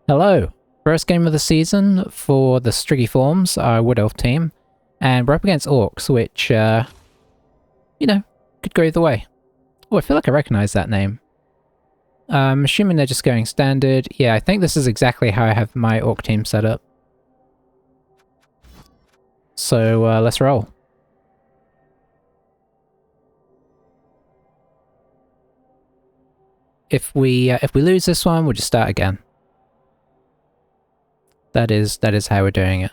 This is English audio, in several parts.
Hello! First game of the season for the Striggy Forms, our Wood Elf team, and we're up against Orcs, which, you know, could go either way. Oh, I feel like I recognise that name. I'm assuming they're just going standard. Yeah, I think this is exactly how I have my Orc team set up. So, let's roll. If we lose this one, we'll just start again. That is how we're doing it.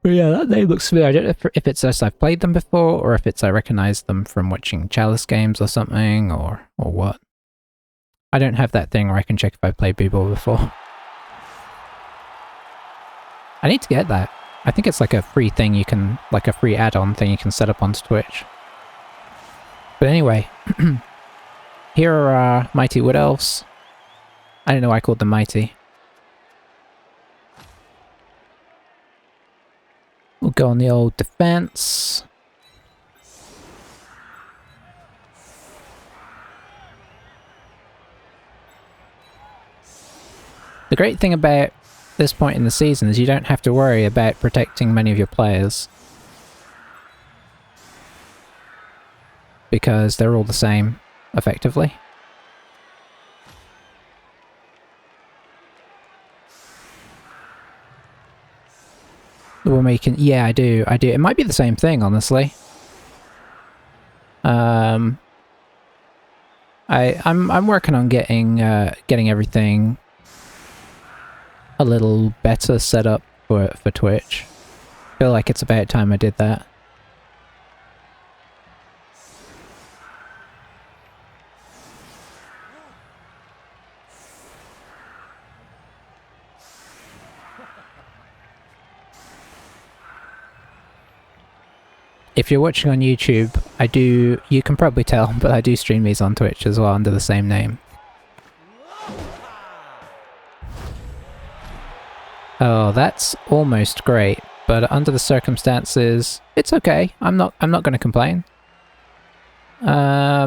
But yeah, that name looks familiar. I don't know if it's us I've played them before, or if it's I recognise them from watching Chalice games or something, or what. I don't have that thing where I can check if I've played B-Ball before. I need to get that. I think it's like a free thing you can, like a free add-on thing you can set up onto Twitch. But anyway, here are our Mighty Wood Elves. I don't know why I called them Mighty. We'll go on the old defense. The great thing about this point in the season is you don't have to worry about protecting many of your players, because they're all the same, effectively. We're making... yeah, I do. It might be the same thing, honestly. I'm working on getting everything a little better set up for Twitch. I feel like it's about time I did that. If you're watching on YouTube, you can probably tell, but I do stream these on Twitch as well under the same name. Oh, that's almost great, but under the circumstances, it's okay. I'm not going to complain. How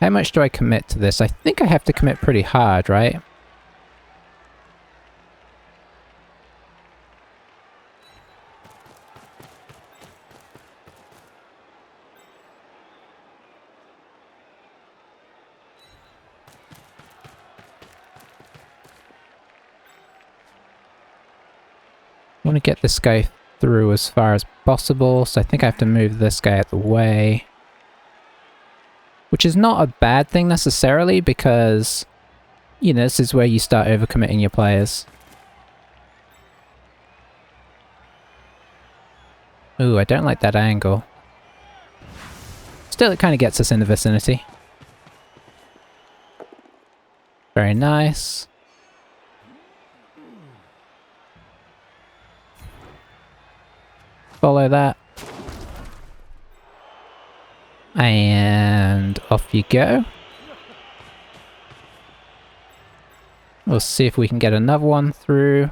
much do I commit to this? I think I have to commit pretty hard, right? I want to get this guy through as far as possible, so I think I have to move this guy out the way. Which is not a bad thing necessarily, because, you know, this is where you start overcommitting your players. Ooh, I don't like that angle. Still, it kind of gets us in the vicinity. Very nice. Follow that. And off you go. We'll see if we can get another one through.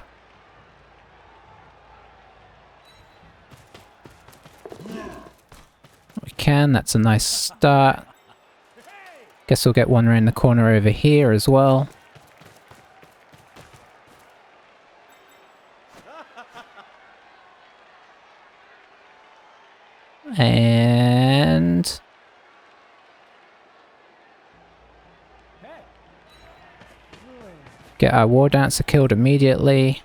We can, that's a nice start. Guess we'll get one around the corner over here as well. And... get our War Dancer killed immediately.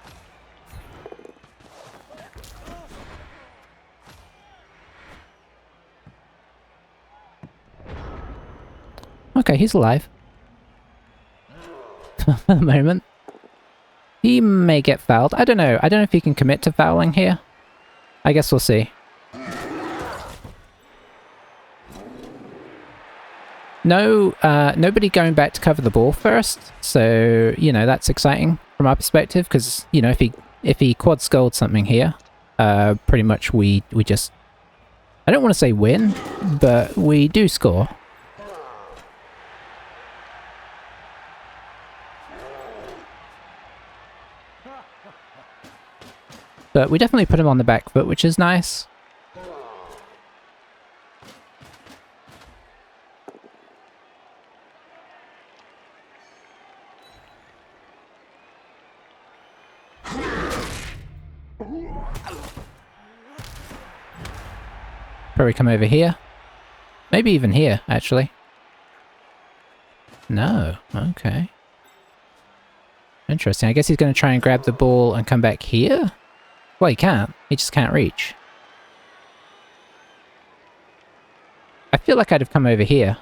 Okay, he's alive. For the moment. He may get fouled. I don't know. I don't know if he can commit to fouling here. I guess we'll see. No, nobody going back to cover the ball first, so, you know, that's exciting from our perspective, because, you know, if he quad scold something here, pretty much we just... I don't want to say win, but we do score. But we definitely put him on the back foot, which is nice. Probably come over here. Maybe even here, actually. No. Okay. Interesting. I guess he's going to try and grab the ball and come back here? Well, he can't. He just can't reach. I feel like I'd have come over here.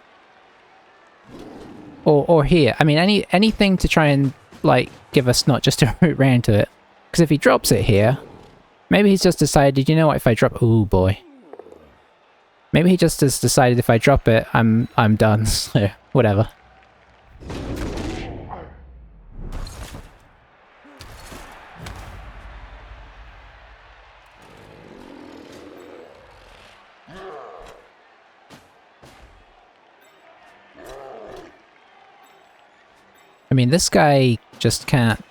Or here. I mean, anything to try and, like, give us not just a route round to it. Because if he drops it here, maybe he's just decided, you know what, if I drop... Ooh, boy. Maybe he just has decided if I drop it, I'm done. So, whatever. I mean, this guy just can't...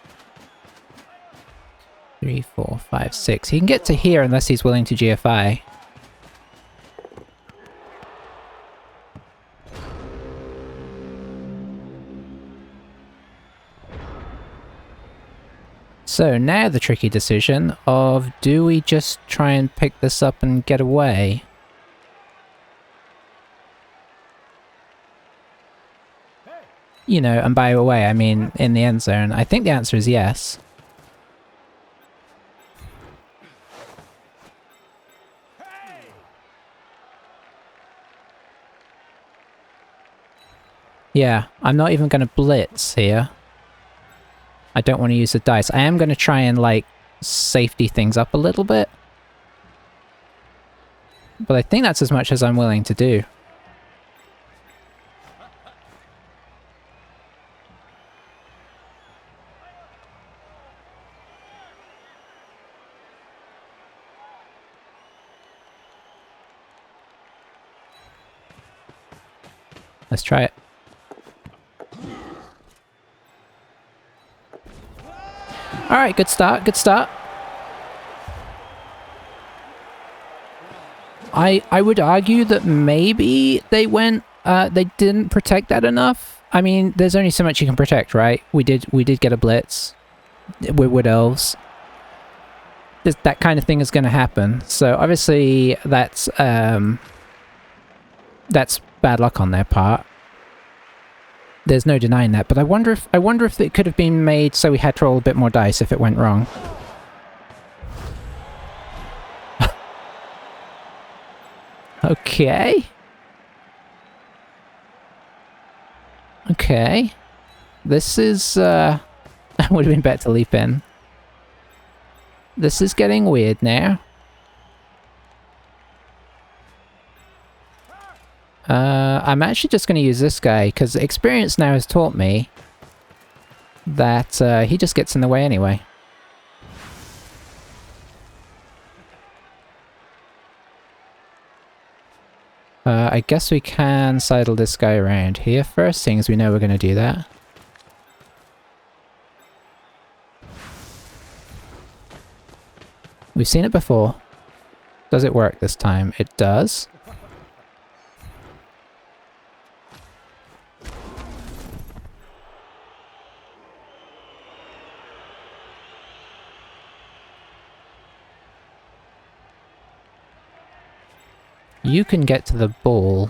3, 4, 5, 6. He can get to here unless he's willing to GFI. So now the tricky decision of, do we just try and pick this up and get away? You know, and by away I mean in the end zone. I think the answer is yes. Yeah, I'm not even going to blitz here. I don't want to use the dice. I am going to try and, like, safety things up a little bit. But I think that's as much as I'm willing to do. Let's try it. Alright, good start, good start. I would argue that maybe they didn't protect that enough. I mean, there's only so much you can protect, right? We did get a blitz. We're Wood Elves. That kind of thing is going to happen. So obviously that's bad luck on their part. There's no denying that, but I wonder if it could have been made so we had to roll a bit more dice if it went wrong. Okay. Okay. This is would have been better to leap in. This is getting weird now. I'm actually just going to use this guy, because experience now has taught me that he just gets in the way anyway. I guess we can sidle this guy around here first, seeing as we know we're going to do that. We've seen it before. Does it work this time? It does. You can get to the ball.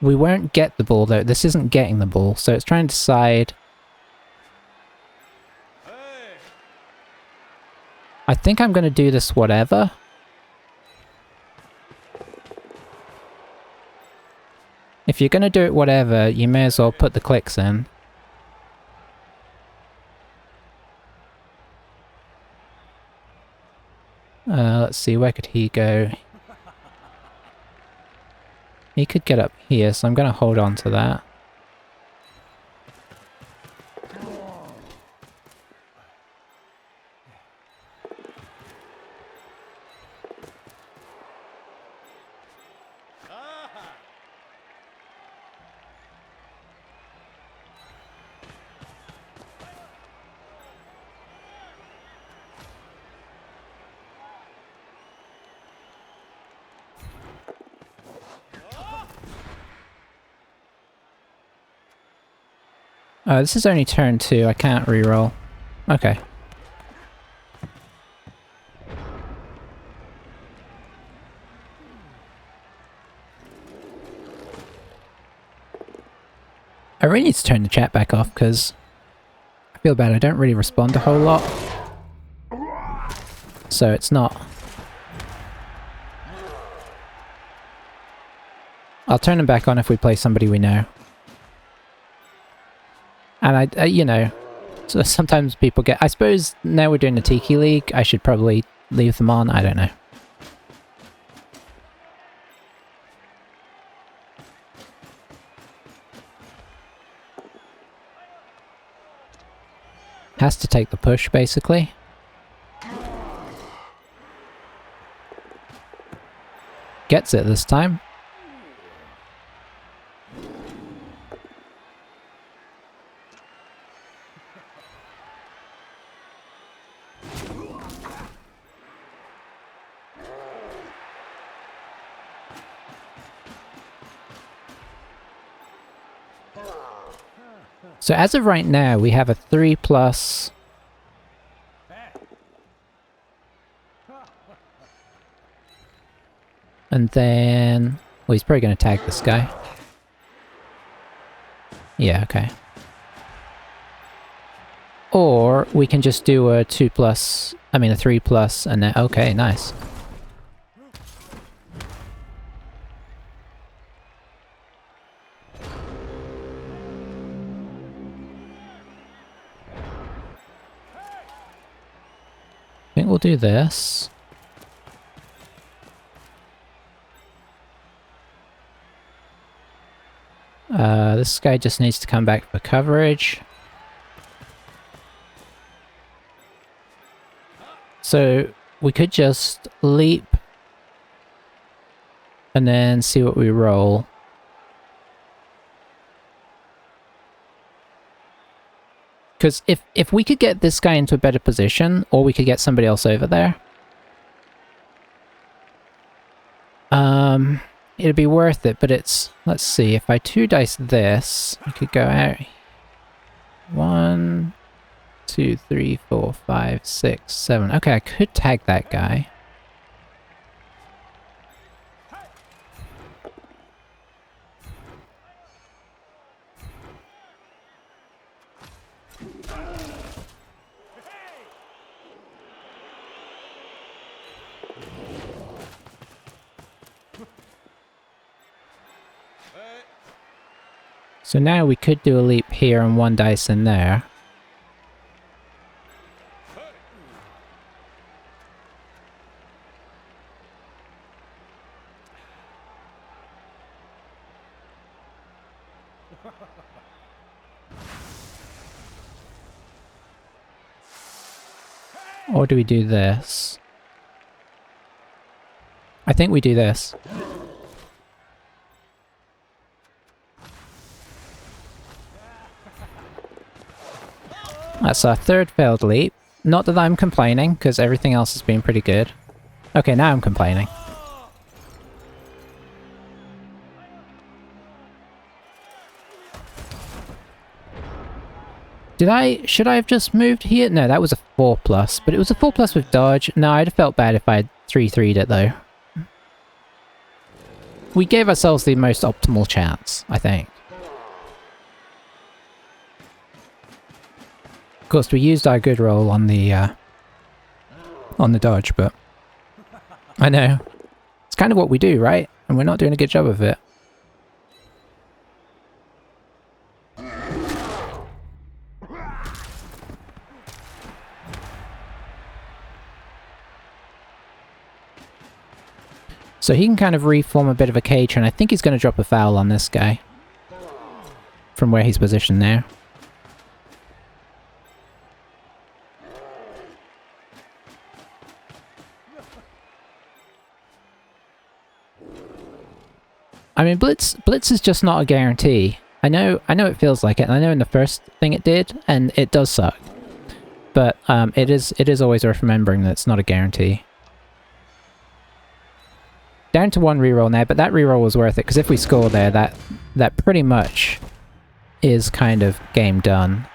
We won't get the ball though. This isn't getting the ball, so it's trying to decide. I think I'm going to do this whatever. If you're going to do it whatever, you may as well put the clicks in. Let's see, where could he go? He could get up here, so I'm going to hold on to that. This is only turn 2, I can't reroll. Okay. I really need to turn the chat back off because I feel bad, I don't really respond a whole lot. So it's not... I'll turn them back on if we play somebody we know. And you know, so sometimes people get... I suppose now we're doing the Tiki League, I should probably leave them on, I don't know. Has to take the push, basically. Gets it this time. So as of right now, we have a 3+. And then... Well, he's probably going to tag this guy. Yeah, okay. Or we can just do a 2+, I mean a 3+, and then... Okay, nice. I think we'll do this. This guy just needs to come back for coverage. So we could just leap and then see what we roll. Because if we could get this guy into a better position, or we could get somebody else over there, it'd be worth it, but it's... Let's see, if I 2-dice this, I could go out... 1, 2, 3, 4, 5, 6, 7... Okay, I could tag that guy. So now we could do a leap here and 1 dice in there. Or do we do this? I think we do this. That's our 3rd failed leap. Not that I'm complaining, because everything else has been pretty good. Okay, now I'm complaining. Should I have just moved here? No, that was a 4+, but it was a 4+ with dodge. No, I'd have felt bad if I had 3-3'd it though. We gave ourselves the most optimal chance, I think. Of course, we used our good roll on the dodge, but I know. It's kind of what we do, right? And we're not doing a good job of it. So he can kind of reform a bit of a cage, and I think he's going to drop a foul on this guy. From where he's positioned now. I mean, Blitz is just not a guarantee. I know it feels like it, and I know in the first thing it did, and it does suck. But it is always worth remembering that it's not a guarantee. Down to 1 reroll now, but that reroll was worth it, because if we score there, that pretty much is kind of game done.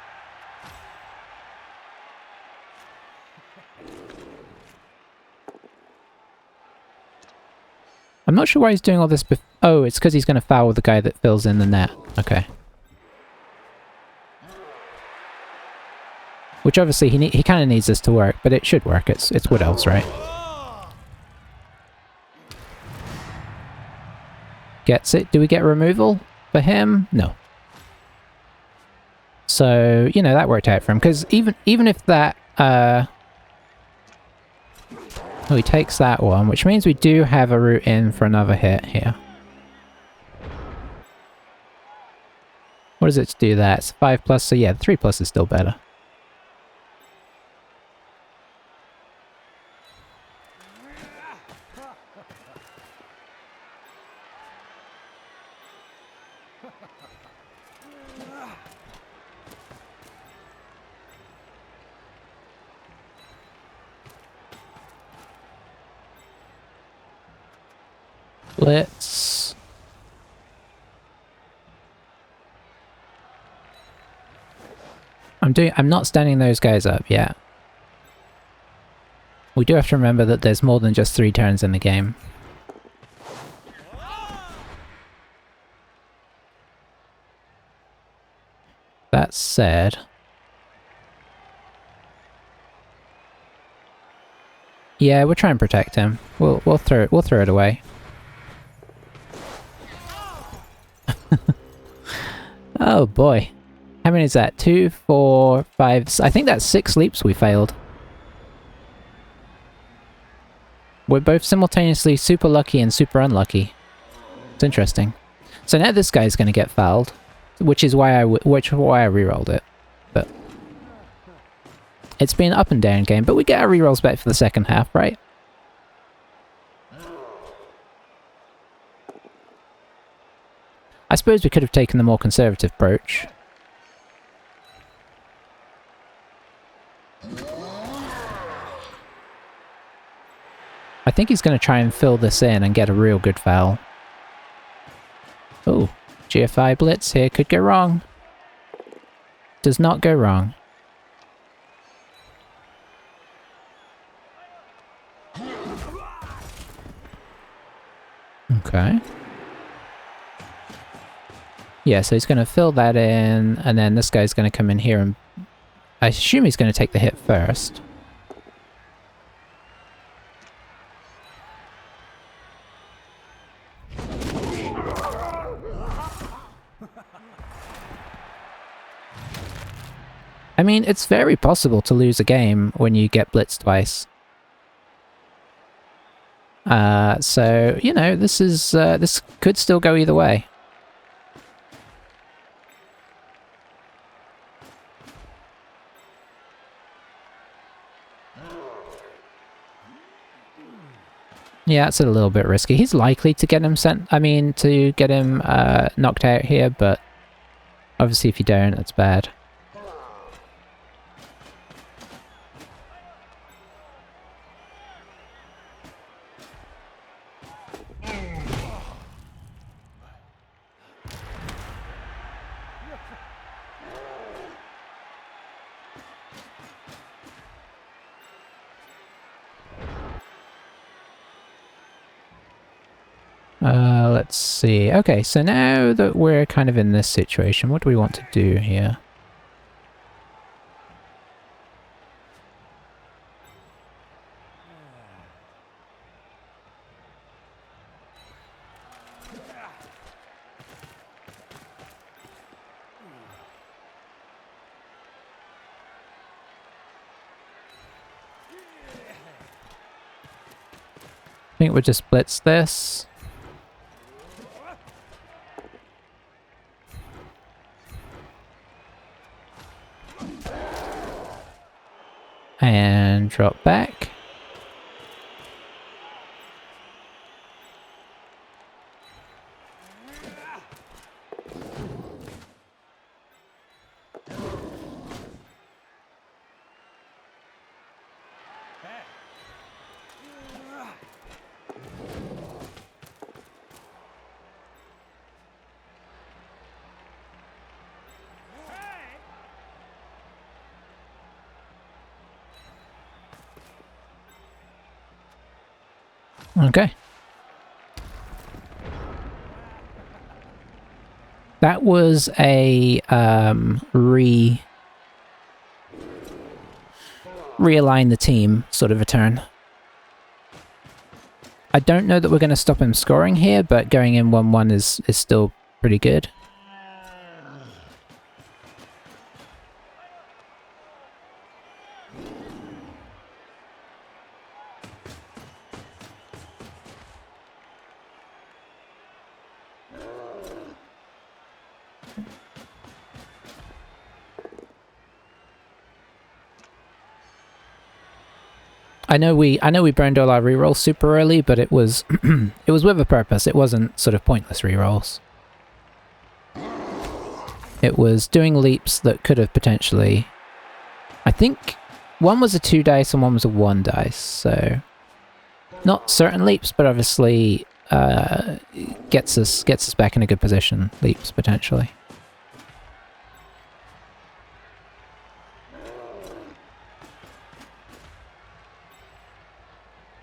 I'm not sure why he's doing all this. Oh, it's because he's going to foul the guy that fills in the net. Okay. Which obviously he kind of needs this to work, but it should work. It's Wood Elves, right? Gets it. Do we get removal for him? No. So, you know, that worked out for him. Because even if that... Oh, he takes that one, which means we do have a route in for another hit here. What is it to do that? It's 5+, so yeah, 3+ is still better. Blitz. I'm not standing those guys up yet. We do have to remember that there's more than just 3 turns in the game. That said... Yeah, we'll try and protect him. We'll throw it away. Oh boy. How many is that? 2, 4, 5... I think that's 6 leaps we failed. We're both simultaneously super lucky and super unlucky. It's interesting. So now this guy's going to get fouled, which is why I rerolled it. But it's been an up and down game, but we get our rerolls back for the second half, right? I suppose we could have taken the more conservative approach. I think he's going to try and fill this in and get a real good foul. Oh, GFI blitz here could go wrong. Does not go wrong. Okay. Yeah, so he's going to fill that in, and then this guy's going to come in here and... I assume he's going to take the hit first. I mean, it's very possible to lose a game when you get blitzed twice. So, you know, this could still go either way. Yeah, it's a little bit risky. He's likely to get him to get him knocked out here, but obviously if you don't, it's bad. Let's see. Okay, so now that we're kind of in this situation, what do we want to do here? I think we'll just blitz this. And drop back. Okay. That was a realign the team sort of a turn. I don't know that we're going to stop him scoring here, but going in 1-1 is still pretty good. I know we burned all our rerolls super early, but it was it was with a purpose. It wasn't sort of pointless rerolls. It was doing leaps that could have potentially... I think one was a 2 dice and one was a 1 dice, so... Not certain leaps, but obviously gets us back in a good position. Leaps, potentially.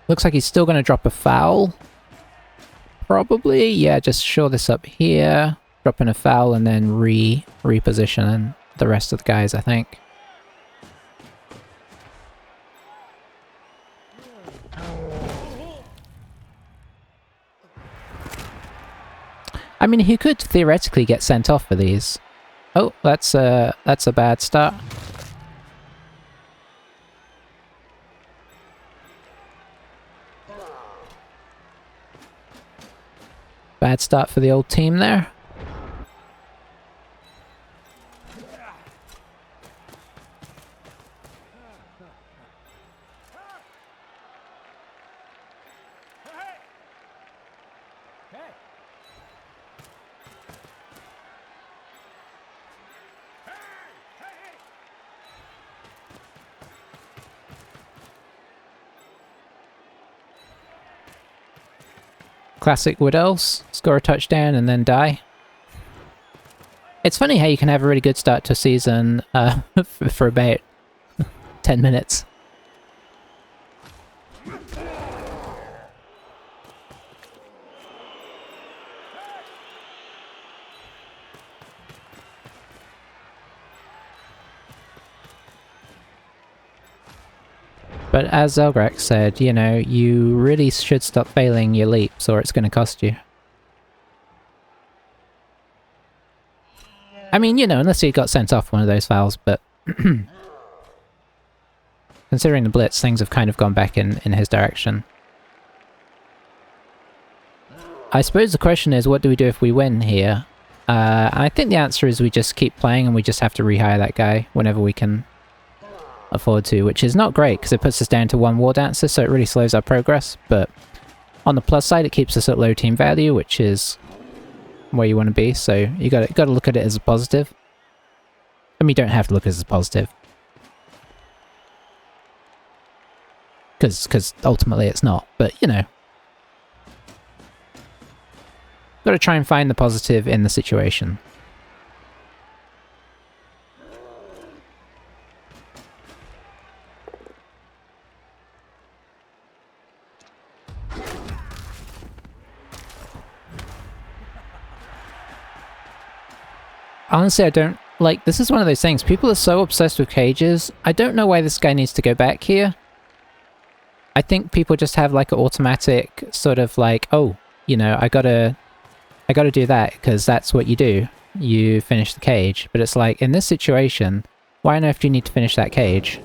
Looks like he's still going to drop a foul. Probably, yeah, just shore this up here. Drop in a foul and then reposition the rest of the guys, I think. I mean, he could theoretically get sent off for these. Oh, that's a bad start. Bad start for the old team there. Classic Wood Elves. Score a touchdown and then die. It's funny how you can have a really good start to a season for about 10 minutes. But as Zelgrek said, you know, you really should stop failing your leaps or it's going to cost you. I mean, you know, unless he got sent off one of those fouls, but... Considering the blitz, things have kind of gone back in his direction. I suppose the question is, what do we do if we win here? I think the answer is we just keep playing and we just have to rehire that guy whenever we can afford to, which is not great because it puts us down to 1 war dancer, so it really slows our progress, but on the plus side it keeps us at low team value, which is where you want to be, so you got to look at it as a positive. I mean, you don't have to look at it as a positive, because ultimately it's not, but you know, got to try and find the positive in the situation. Honestly, I don't... Like, this is one of those things. People are so obsessed with cages. I don't know why this guy needs to go back here. I think people just have, like, an automatic sort of, like, oh, you know, I gotta do that, because that's what you do. You finish the cage. But it's like, in this situation, why on earth do you need to finish that cage?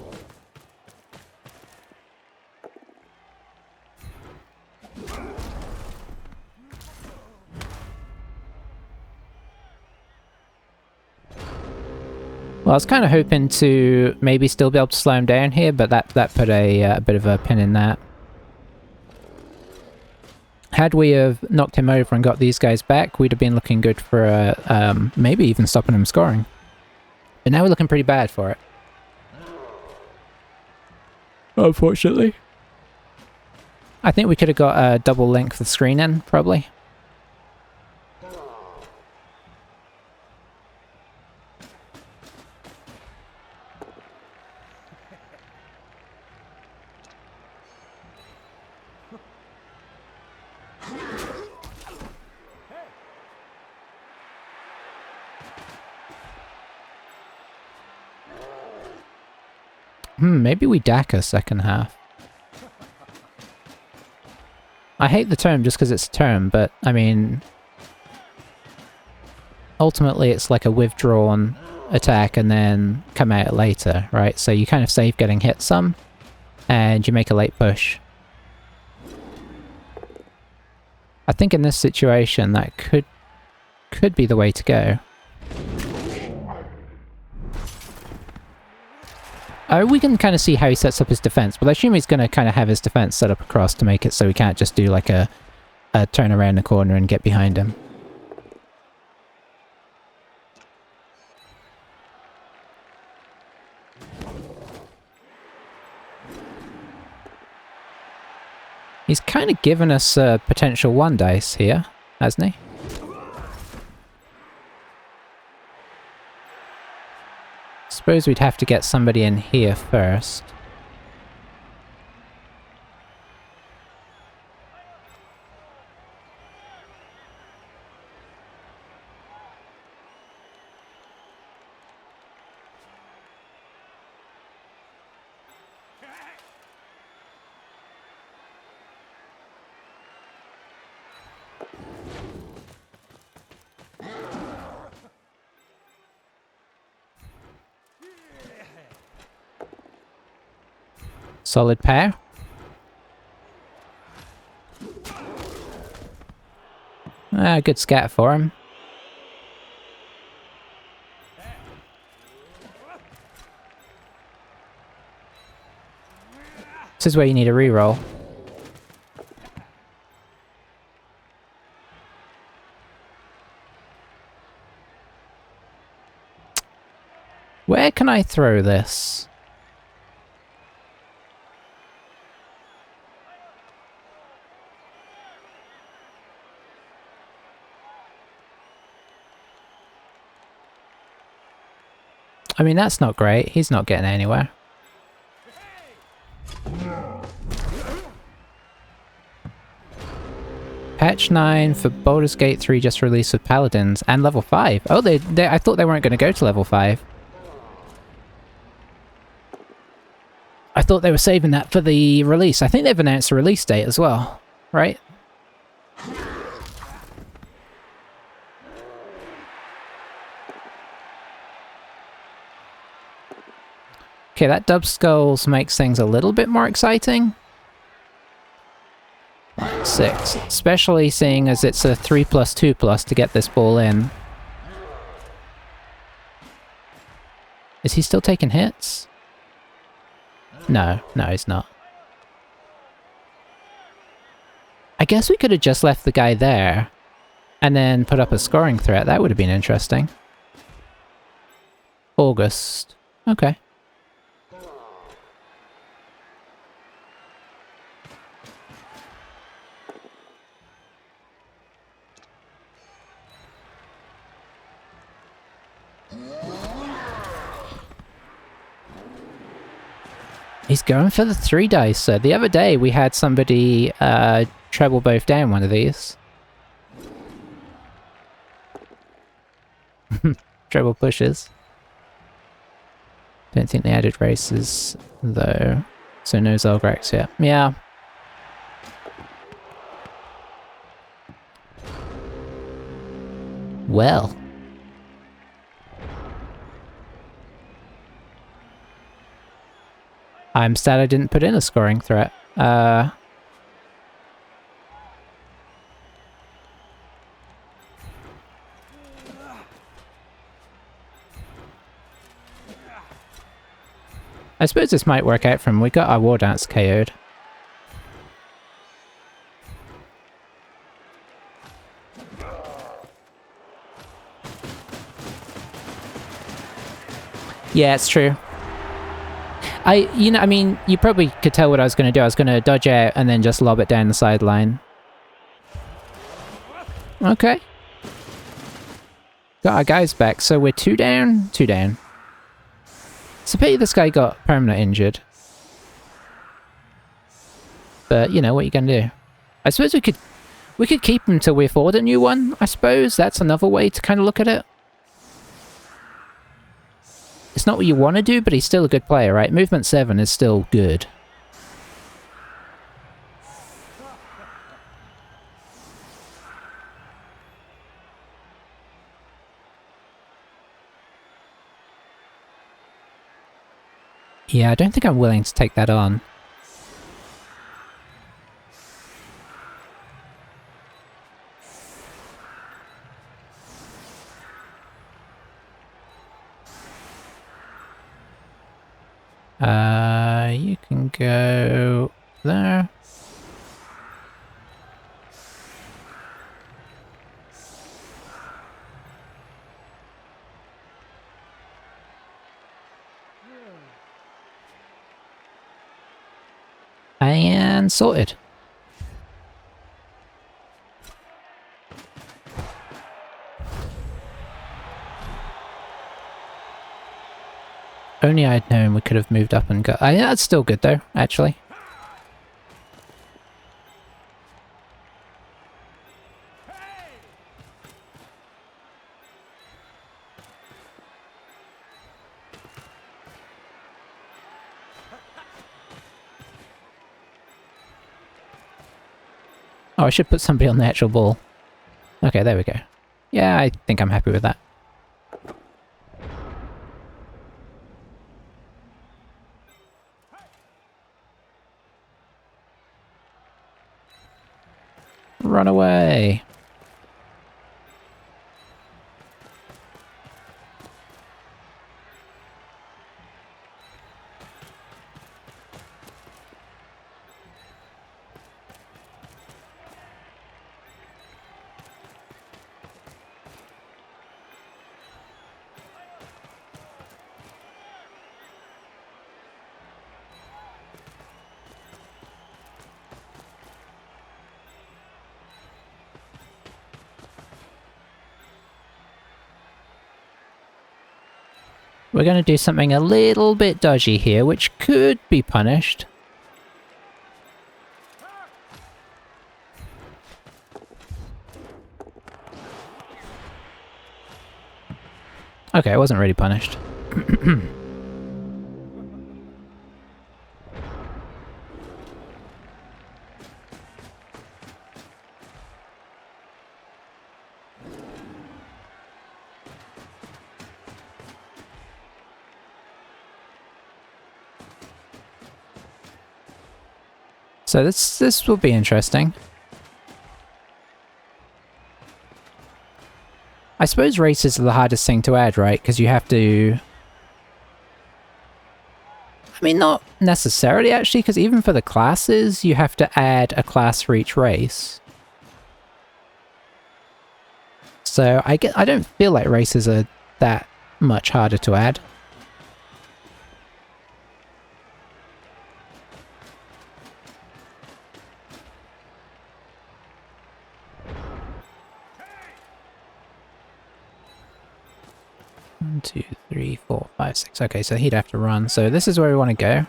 Well, I was kind of hoping to maybe still be able to slow him down here, but that put a bit of a pin in that. Had we have knocked him over and got these guys back, we'd have been looking good for maybe even stopping him scoring. But now we're looking pretty bad for it. Unfortunately. I think we could have got a double length of screen in, probably. Maybe we Daka second half. I hate the term just because it's a term, but, I mean... Ultimately, it's like a withdrawn attack and then come out later, right? So you kind of save getting hit some, and you make a late push. I think in this situation, that could be the way to go. We can kind of see how he sets up his defense, but I assume he's going to kind of have his defense set up across to make it so he can't just do like a turn around the corner and get behind him. He's kind of given us a potential 1 dice here, hasn't he? Suppose we'd have to get somebody in here first. Solid pair. Good scat for him. This is where you need a reroll. Where can I throw this? I mean, that's not great. He's not getting anywhere. Patch 9 for Baldur's Gate 3 just released with Paladins and level 5. Oh, I thought they weren't going to go to level 5. I thought they were saving that for the release. I think they've announced a release date as well, right? Okay, that dub skulls makes things a little bit more exciting. 6, especially seeing as it's a 3+2+ to get this ball in. Is he still taking hits? No, he's not. I guess we could have just left the guy there and then put up a scoring threat. That would have been interesting. August. Okay. He's going for the 3 dice. So the other day we had somebody treble both down one of these. Treble pushes. Don't think they added races though. So no Zelgrax yet. Yeah. Well. I'm sad I didn't put in a scoring threat. I suppose this might work out for him. We got our War Dance KO'd. Yeah, it's true. I mean, you probably could tell what I was going to do. I was going to dodge out and then just lob it down the sideline. Okay. Got our guys back, so we're 2 down? 2 down. It's a pity this guy got permanent injured. But, you know, what are you going to do? I suppose we could keep him till we afford a new one, I suppose. That's another way to kind of look at it. It's It's not what you want to do, but he's still a good player, right? Movement 7 is still good. Yeah, I don't think I'm willing to take that on. You can go there. And sorted. Only I'd known we could have moved up and got... yeah, that's still good though, actually. Oh, I should put somebody on the actual ball. Okay, there we go. Yeah, I think I'm happy with that. Run away! We're going to do something a little bit dodgy here, which could be punished. Okay, it wasn't really punished. So this will be interesting. I suppose races are the hardest thing to add, right? Because you have to... I mean, not necessarily, actually, because even for the classes, you have to add a class for each race. So I don't feel like races are that much harder to add. One, 2, 3, 4, 5, 6. Okay, so he'd have to run. So this is where we want to go.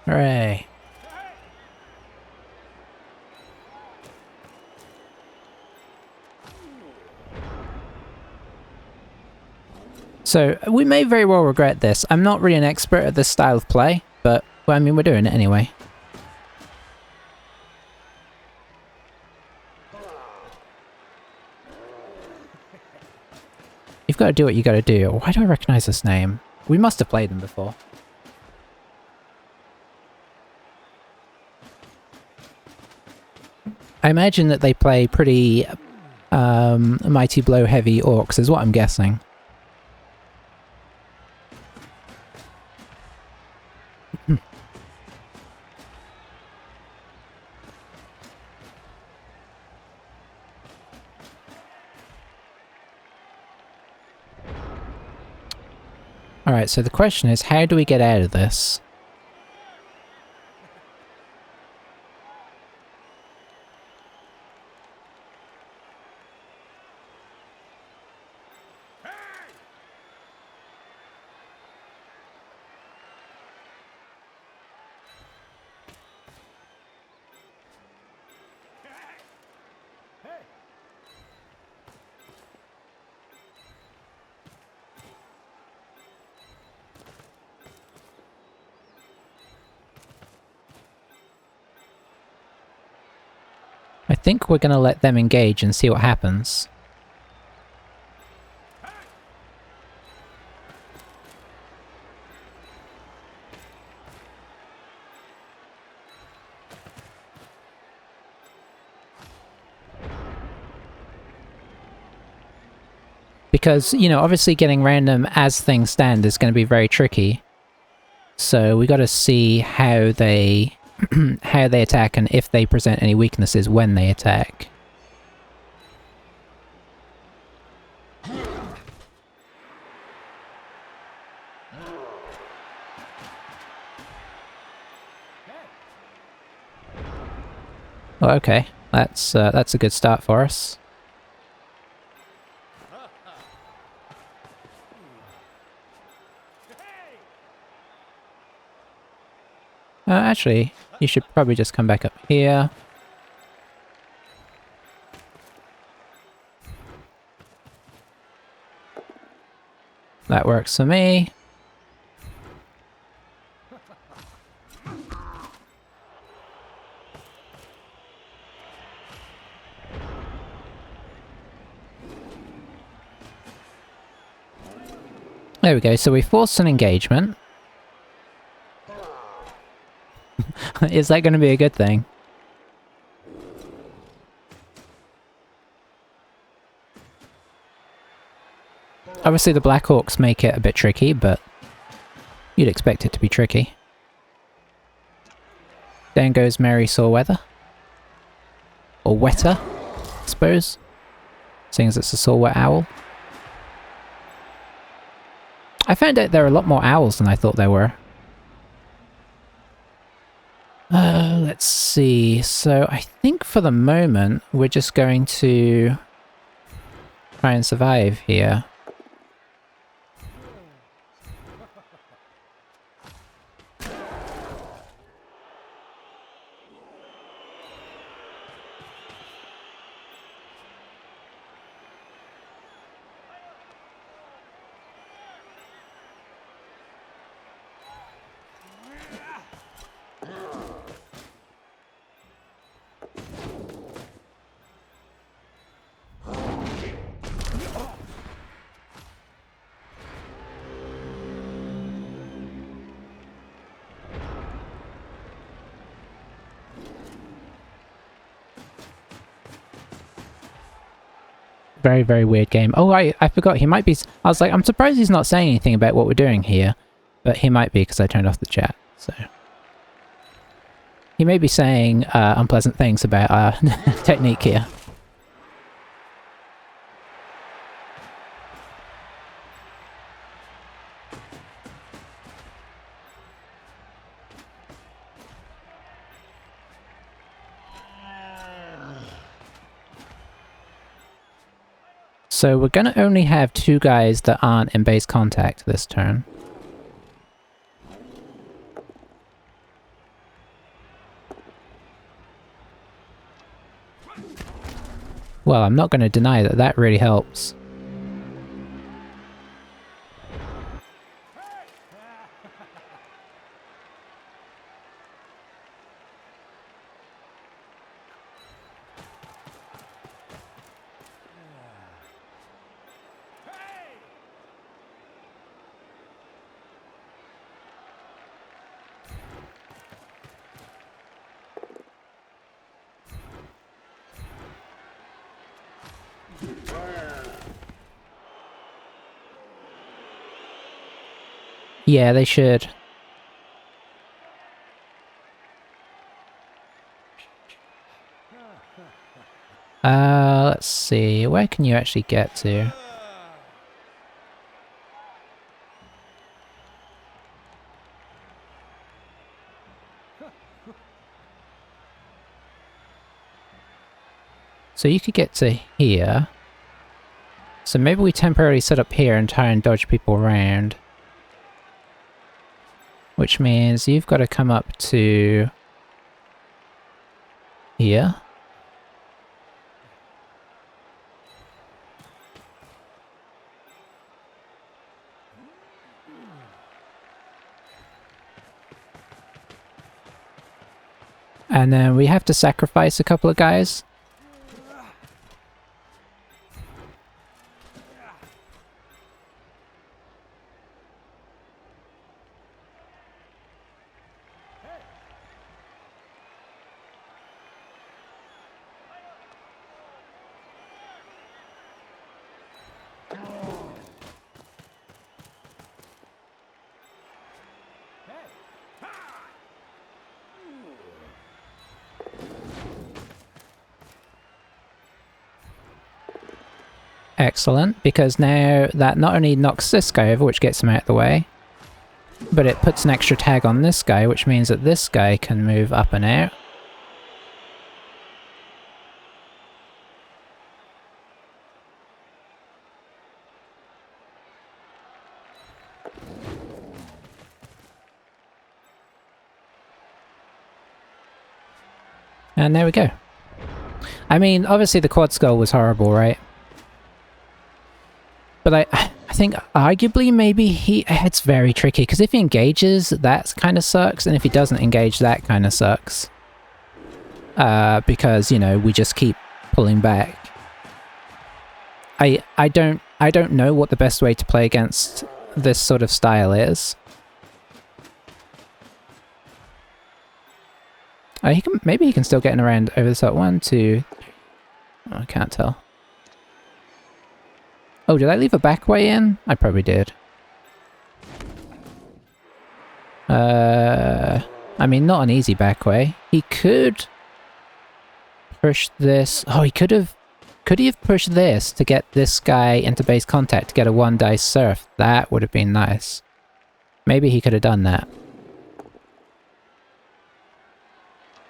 Hooray. So, we may very well regret this. I'm not really an expert at this style of play, but, well, I mean, we're doing it anyway. You've got to do what you got to do. Why do I recognize this name? We must have played them before. I imagine that they play pretty mighty blow heavy orcs, is what I'm guessing. Alright, so the question is, how do we get out of this? think we're going to let them engage and see what happens. Because, you know, obviously getting random as things stand is going to be very tricky. So we got to see how they how they attack and if they present any weaknesses when they attack. Oh, okay. That's a good start for us. Actually, you should probably just come back up here. That works for me. There we go, so we forced an engagement. Is that going to be a good thing? Obviously the Black Orcs make it a bit tricky, but you'd expect it to be tricky. Down goes Merry Soreweather. Or Wetter, I suppose. Seeing as it's a Sorewet Owl. I found out there are a lot more owls than I thought there were. Let's see. So I think for the moment we're just going to try and survive here. Very, very weird game. Oh, I forgot. He might be... I was like, I'm surprised he's not saying anything about what we're doing here. But he might be because I turned off the chat, so... He may be saying unpleasant things about our technique here. So we're going to only have 2 guys that aren't in base contact this turn. Well, I'm not going to deny that that really helps. Yeah, they should. Let's see. Where can you actually get to? So you could get to here. So maybe we temporarily set up here and try and dodge people around. Which means you've got to come up to here. And then we have to sacrifice a couple of guys. Excellent, because now that not only knocks this guy over, which gets him out of the way, but it puts an extra tag on this guy, which means that this guy can move up and out. And there we go. I mean, obviously the quad skull was horrible, right? But I think arguably maybe it's very tricky, because if he engages, that kind of sucks, and if he doesn't engage, that kind of sucks. Because, you know, we just keep pulling back. I don't know what the best way to play against this sort of style is. Oh, maybe he can still get in around over the top. 1, 2... Oh, I can't tell. Oh, did I leave a back way in? I probably did. I mean, not an easy back way. He could push this. Oh, he could have... Could he have pushed this to get this guy into base contact to get a 1-dice surf? That would have been nice. Maybe he could have done that.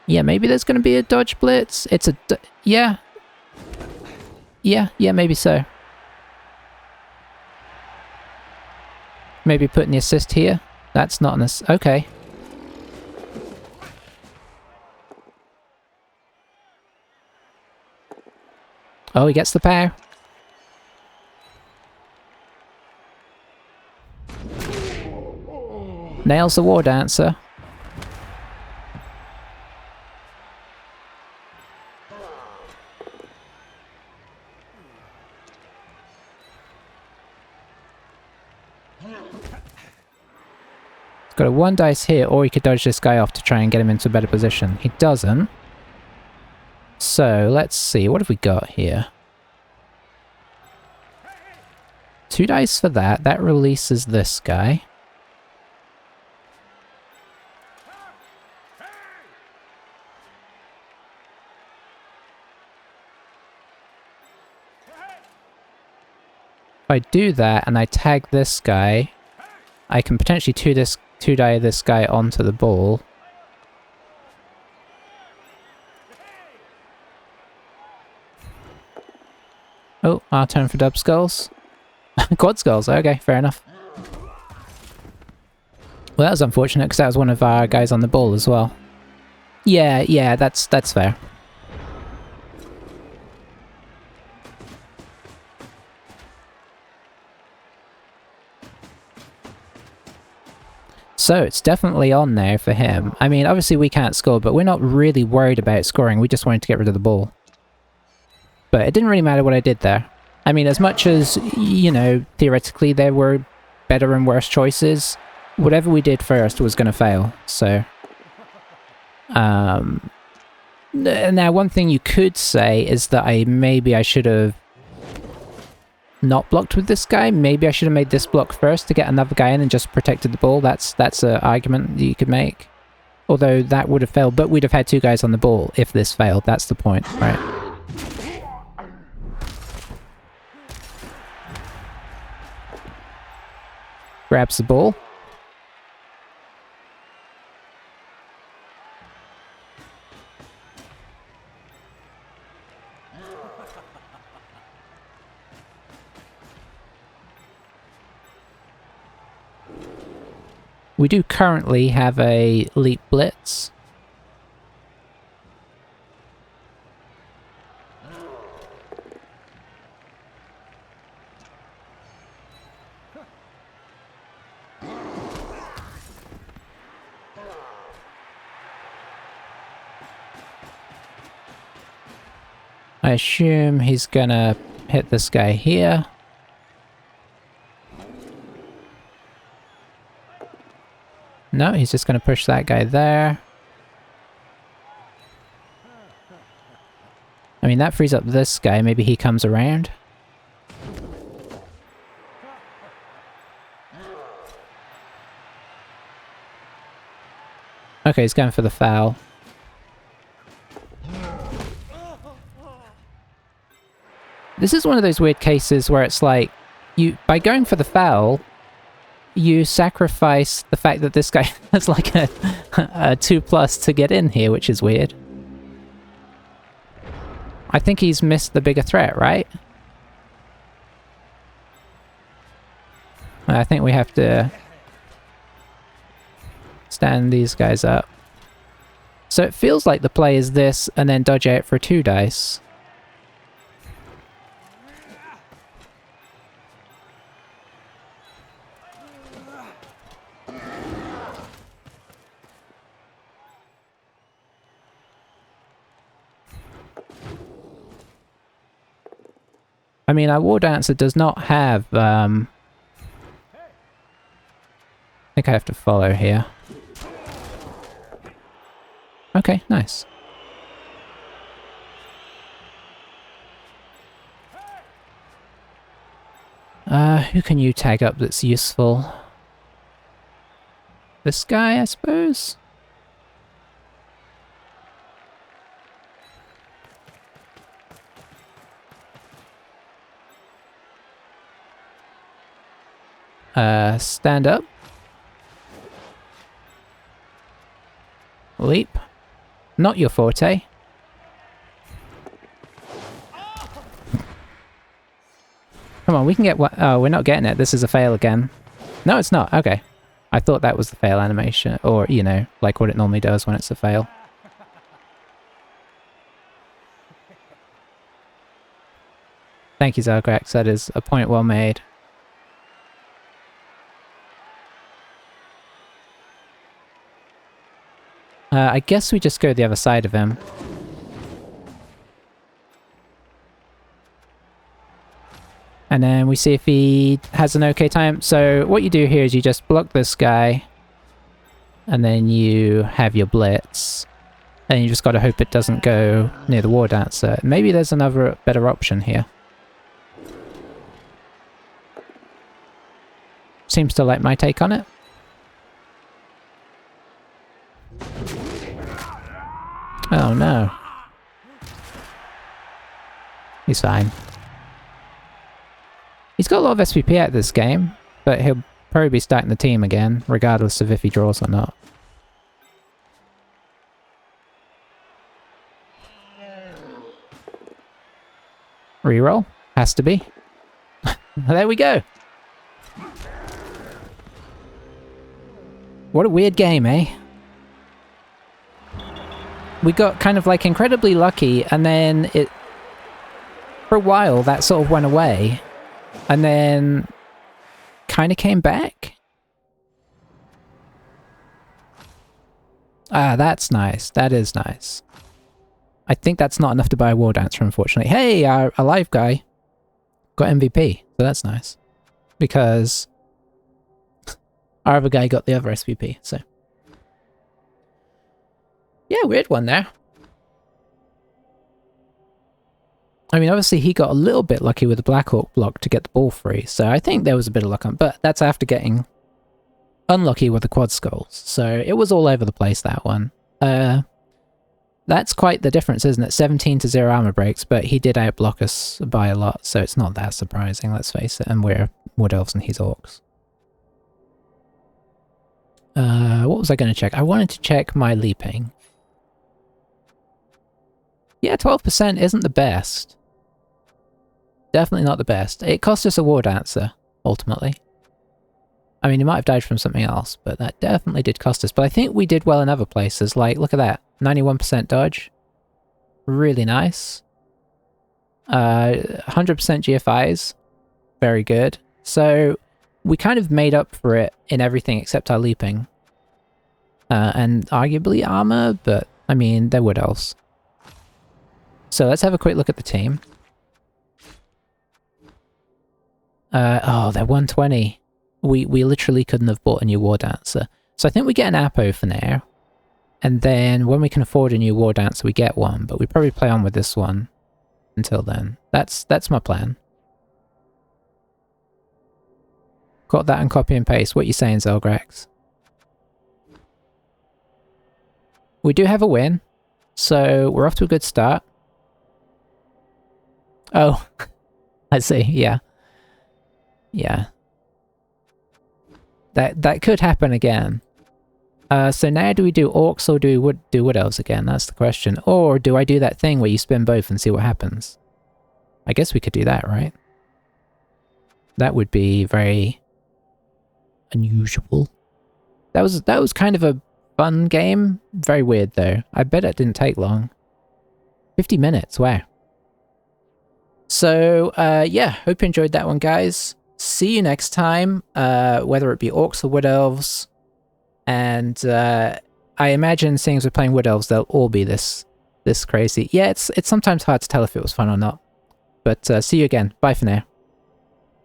Yeah, maybe there's going to be a dodge blitz. It's a... Yeah. Yeah, maybe so. Maybe putting the assist here. That's not an assist. Okay. Oh, he gets the power. Nails the war dancer. Got a 1-dice here, or he could dodge this guy off to try and get him into a better position. He doesn't. So, let's see. What have we got here? 2 dice for that. That releases this guy. If I do that and I tag this guy, I can potentially 2-die this guy onto the ball. Oh, our turn for dub skulls. Quad skulls, okay, fair enough. Well, that was unfortunate because that was one of our guys on the ball as well. Yeah, that's fair. So it's definitely on there for him. I mean, obviously we can't score, but we're not really worried about scoring. We just wanted to get rid of the ball. But it didn't really matter what I did there. I mean, as much as, you know, theoretically there were better and worse choices, whatever we did first was going to fail. So, now one thing you could say is that maybe I should have not blocked with this guy. Maybe I should have made this block first to get another guy in and just protected the ball. That's an argument that you could make. Although that would have failed, but we'd have had 2 guys on the ball if this failed. That's the point, right? Grabs the ball. We do currently have a leap blitz. I assume he's gonna hit this guy here. No, he's just going to push that guy there. I mean, that frees up this guy. Maybe he comes around. Okay, he's going for the foul. This is one of those weird cases where it's like, by going for the foul, you sacrifice the fact that this guy has like a 2+ to get in here, which is weird. I think he's missed the bigger threat, right? I think we have to stand these guys up. So it feels like the play is this, and then dodge out for 2 dice. I mean, our War Dancer does not have, I think I have to follow here. Okay, nice. Who can you tag up that's useful? This guy, I suppose? Stand up. Leap. Not your forte. Come on, we can get one. Oh, we're not getting it. This is a fail again. No, it's not. Okay. I thought that was the fail animation. Or, you know, like what it normally does when it's a fail. Thank you, Zelgrax. That is a point well made. I guess we just go the other side of him. And then we see if he has an okay time. So what you do here is you just block this guy. And then you have your blitz. And you just gotta hope it doesn't go near the War Dancer. Maybe there's another better option here. Seems to like my take on it. Oh no. He's fine. He's got a lot of SPP out this game, but he'll probably be stacking the team again, regardless of if he draws or not. Reroll? Has to be. There we go! What a weird game, eh? We got kind of like incredibly lucky, and then it... For a while, that sort of went away. And then... kind of came back? Ah, that's nice. That is nice. I think that's not enough to buy a War Dancer, unfortunately. Hey, our alive guy got MVP, so that's nice. Because... our other guy got the other SVP, so... yeah, weird one there. I mean, obviously he got a little bit lucky with the Black Hawk block to get the ball free, so I think there was a bit of luck on, but that's after getting unlucky with the quad skulls, so it was all over the place, that one. That's quite the difference, isn't it? 17 to 0 armor breaks, but he did outblock us by a lot, so it's not that surprising, let's face it, and we're Wood Elves and he's Orcs. What was I going to check? I wanted to check my leaping. Yeah, 12% isn't the best. Definitely not the best. It cost us a War Dancer, ultimately. I mean, he might have died from something else, but that definitely did cost us. But I think we did well in other places. Like, look at that. 91% dodge. Really nice. 100% GFIs. Very good. So, we kind of made up for it in everything except our leaping. And arguably armor, but, I mean, they're Wood Elves. So let's have a quick look at the team. Oh, they're 120. We literally couldn't have bought a new War Dancer. So I think we get an Apo for now. And then when we can afford a new War Dancer, we get one. But we probably play on with this one until then. That's my plan. Got that and copy and paste. What you saying, Zelgrax? We do have a win. So we're off to a good start. Oh, I see, yeah. Yeah. That could happen again. So now do we do orcs or do we do wood elves again? That's the question. Or do I do that thing where you spin both and see what happens? I guess we could do that, right? That would be very unusual. That was kind of a fun game. Very weird though. I bet it didn't take long. 50 minutes, wow. So yeah, hope you enjoyed that one, guys. See you next time, whether it be orcs or wood elves. And I imagine, seeing as we're playing wood elves, they'll all be this crazy. Yeah, it's sometimes hard to tell if it was fun or not. But see you again. Bye for now.